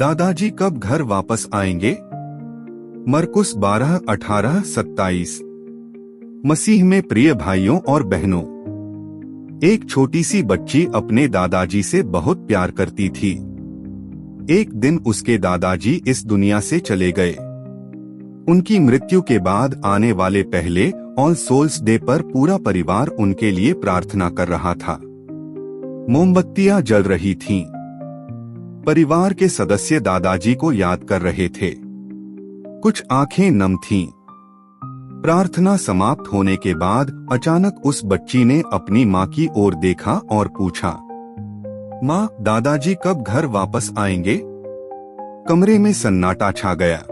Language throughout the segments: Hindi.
दादाजी कब घर वापस आएंगे? मरकुस 12:18-27। मसीह में प्रिय भाइयों और बहनों, एक छोटी सी बच्ची अपने दादाजी से बहुत प्यार करती थी। एक दिन उसके दादाजी इस दुनिया से चले गए। उनकी मृत्यु के बाद आने वाले पहले ऑल सोल्स डे पर पूरा परिवार उनके लिए प्रार्थना कर रहा था। मोमबत्तियां जल रही थीं। परिवार के सदस्य दादाजी को याद कर रहे थे। कुछ आंखें नम थीं। प्रार्थना समाप्त होने के बाद अचानक उस बच्ची ने अपनी माँ की ओर देखा और पूछा, माँ, दादाजी कब घर वापस आएंगे? कमरे में सन्नाटा छा गया।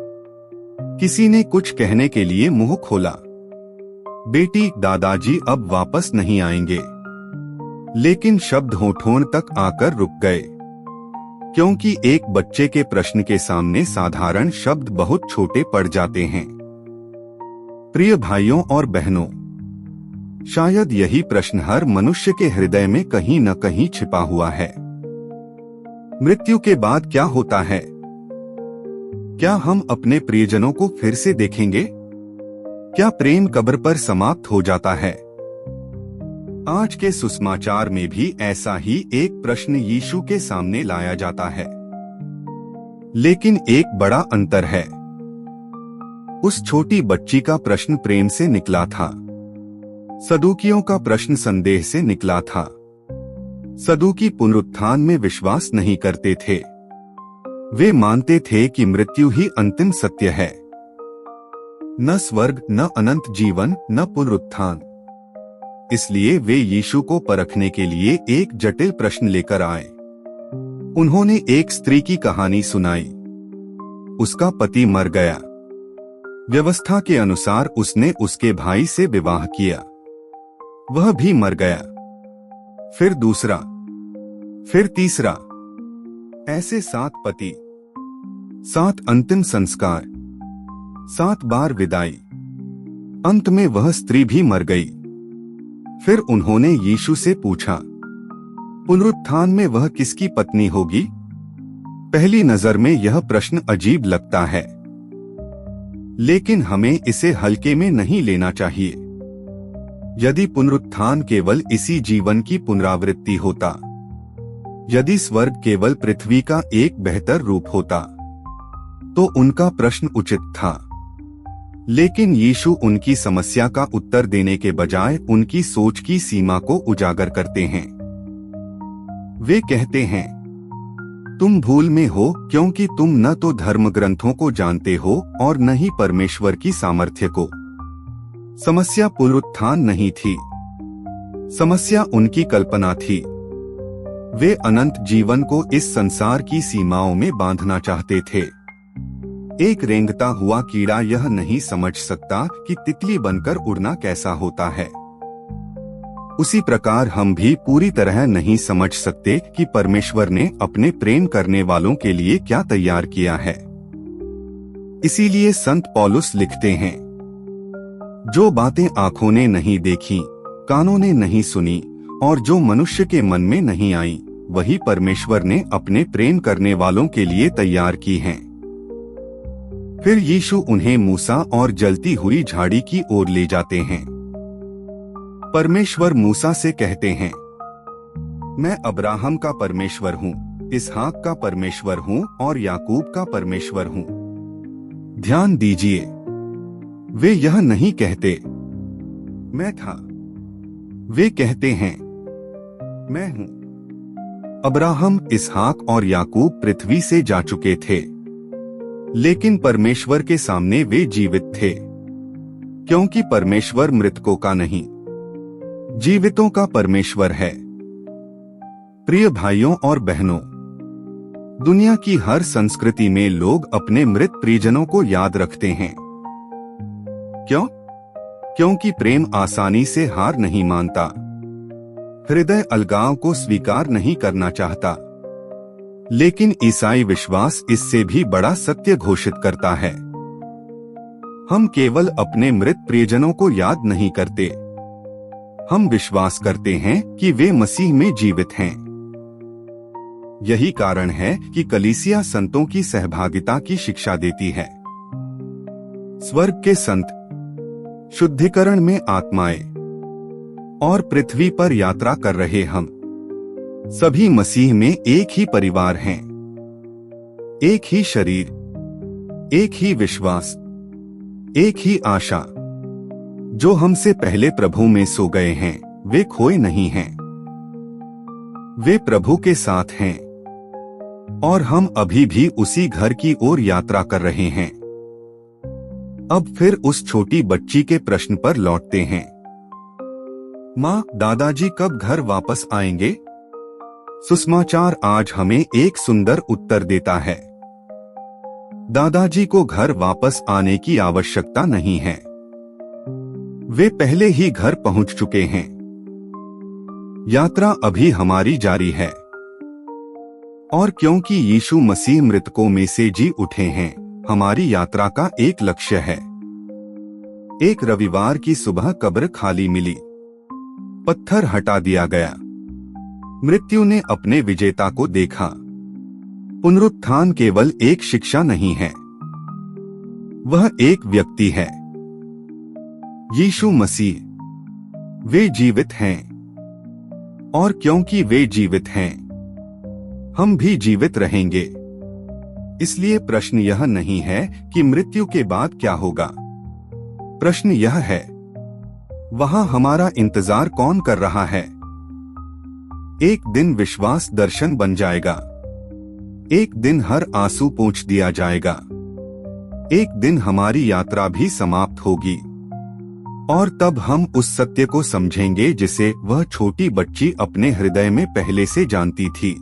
किसी ने कुछ कहने के लिए मुंह खोला। बेटी, दादाजी अब वापस नहीं आएंगे। लेकिन शब्द होठों तक आकर रुक गए, क्योंकि एक बच्चे के प्रश्न के सामने साधारण शब्द बहुत छोटे पड़ जाते हैं। प्रिय भाइयों और बहनों, शायद यही प्रश्न हर मनुष्य के हृदय में कहीं न कहीं छिपा हुआ है। मृत्यु के बाद क्या होता है? क्या हम अपने प्रियजनों को फिर से देखेंगे? क्या प्रेम कब्र पर समाप्त हो जाता है? आज के सुसमाचार में भी ऐसा ही एक प्रश्न यीशु के सामने लाया जाता है। लेकिन एक बड़ा अंतर है। उस छोटी बच्ची का प्रश्न प्रेम से निकला था। सदूकियों का प्रश्न संदेह से निकला था। सदूकी पुनरुत्थान में विश्वास नहीं करते थे। वे मानते थे कि मृत्यु ही अंतिम सत्य है। न स्वर्ग, न अनंत जीवन, न पुनरुत्थान। इसलिए वे यीशु को परखने के लिए एक जटिल प्रश्न लेकर आए। उन्होंने एक स्त्री की कहानी सुनाई। उसका पति मर गया। व्यवस्था के अनुसार उसने उसके भाई से विवाह किया। वह भी मर गया। फिर दूसरा, फिर तीसरा। ऐसे 7 पति, 7 अंतिम संस्कार, 7 बार विदाई। अंत में वह स्त्री भी मर गई। फिर उन्होंने यीशु से पूछा, पुनरुत्थान में वह किसकी पत्नी होगी? पहली नजर में यह प्रश्न अजीब लगता है, लेकिन हमें इसे हल्के में नहीं लेना चाहिए। यदि पुनरुत्थान केवल इसी जीवन की पुनरावृत्ति होता, यदि स्वर्ग केवल पृथ्वी का एक बेहतर रूप होता, तो उनका प्रश्न उचित था। लेकिन यीशु उनकी समस्या का उत्तर देने के बजाय उनकी सोच की सीमा को उजागर करते हैं। वे कहते हैं, तुम भूल में हो, क्योंकि तुम न तो धर्म ग्रंथों को जानते हो और न ही परमेश्वर की सामर्थ्य को। समस्या पुनरुत्थान नहीं थी। समस्या उनकी कल्पना थी। वे अनंत जीवन को इस संसार की सीमाओं में बांधना चाहते थे। एक रेंगता हुआ कीड़ा यह नहीं समझ सकता कि तितली बनकर उड़ना कैसा होता है। उसी प्रकार हम भी पूरी तरह नहीं समझ सकते कि परमेश्वर ने अपने प्रेम करने वालों के लिए क्या तैयार किया है। इसीलिए संत पौलुस लिखते हैं, जो बातें आंखों ने नहीं देखी, कानों ने नहीं सुनी और जो मनुष्य के मन में नहीं आई, वही परमेश्वर ने अपने प्रेम करने वालों के लिए तैयार की हैं। फिर यीशु उन्हें मूसा और जलती हुई झाड़ी की ओर ले जाते हैं। परमेश्वर मूसा से कहते हैं, मैं अब्राहम का परमेश्वर हूँ, इसहाक का परमेश्वर हूँ और याकूब का परमेश्वर हूँ। ध्यान दीजिए, वे यह नहीं कहते, मैं था। वे कहते हैं, मैं हूँ। अब्राहम, इसहाक और याकूब पृथ्वी से जा चुके थे, लेकिन परमेश्वर के सामने वे जीवित थे, क्योंकि परमेश्वर मृतकों का नहीं, जीवितों का परमेश्वर है। प्रिय भाइयों और बहनों, दुनिया की हर संस्कृति में लोग अपने मृत परिजनों को याद रखते हैं। क्यों? क्योंकि प्रेम आसानी से हार नहीं मानता। हृदय अलगाव को स्वीकार नहीं करना चाहता। लेकिन ईसाई विश्वास इससे भी बड़ा सत्य घोषित करता है। हम केवल अपने मृत प्रियजनों को याद नहीं करते, हम विश्वास करते हैं कि वे मसीह में जीवित हैं। यही कारण है कि कलीसिया संतों की सहभागिता की शिक्षा देती है। स्वर्ग के संत, शुद्धिकरण में आत्माएं और पृथ्वी पर यात्रा कर रहे हम सभी मसीह में एक ही परिवार हैं, एक ही शरीर, एक ही विश्वास, एक ही आशा। जो हमसे पहले प्रभु में सो गए हैं वे खोए नहीं हैं, वे प्रभु के साथ हैं और हम अभी भी उसी घर की ओर यात्रा कर रहे हैं। अब फिर उस छोटी बच्ची के प्रश्न पर लौटते हैं। माँ, दादाजी कब घर वापस आएंगे? सुसमाचार आज हमें एक सुंदर उत्तर देता है। दादाजी को घर वापस आने की आवश्यकता नहीं है, वे पहले ही घर पहुंच चुके हैं। यात्रा अभी हमारी जारी है और क्योंकि यीशु मसीह मृतकों में से जी उठे हैं, हमारी यात्रा का एक लक्ष्य है। एक रविवार की सुबह कब्र खाली मिली, पत्थर हटा दिया गया, मृत्यु ने अपने विजेता को देखा। पुनरुत्थान केवल एक शिक्षा नहीं है, वह एक व्यक्ति है, यीशु मसीह। वे जीवित हैं और क्योंकि वे जीवित हैं, हम भी जीवित रहेंगे। इसलिए प्रश्न यह नहीं है कि मृत्यु के बाद क्या होगा। प्रश्न यह है, वहां हमारा इंतजार कौन कर रहा है? एक दिन विश्वास दर्शन बन जाएगा, एक दिन हर आंसू पोंछ दिया जाएगा, एक दिन हमारी यात्रा भी समाप्त होगी और तब हम उस सत्य को समझेंगे जिसे वह छोटी बच्ची अपने हृदय में पहले से जानती थी।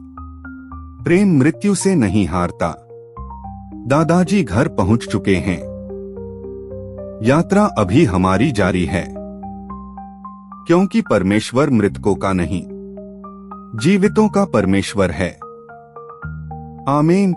प्रेम मृत्यु से नहीं हारता। दादाजी घर पहुंच चुके हैं, यात्रा अभी हमारी जारी है, क्योंकि परमेश्वर मृतकों का नहीं, जीवितों का परमेश्वर है। आमीन।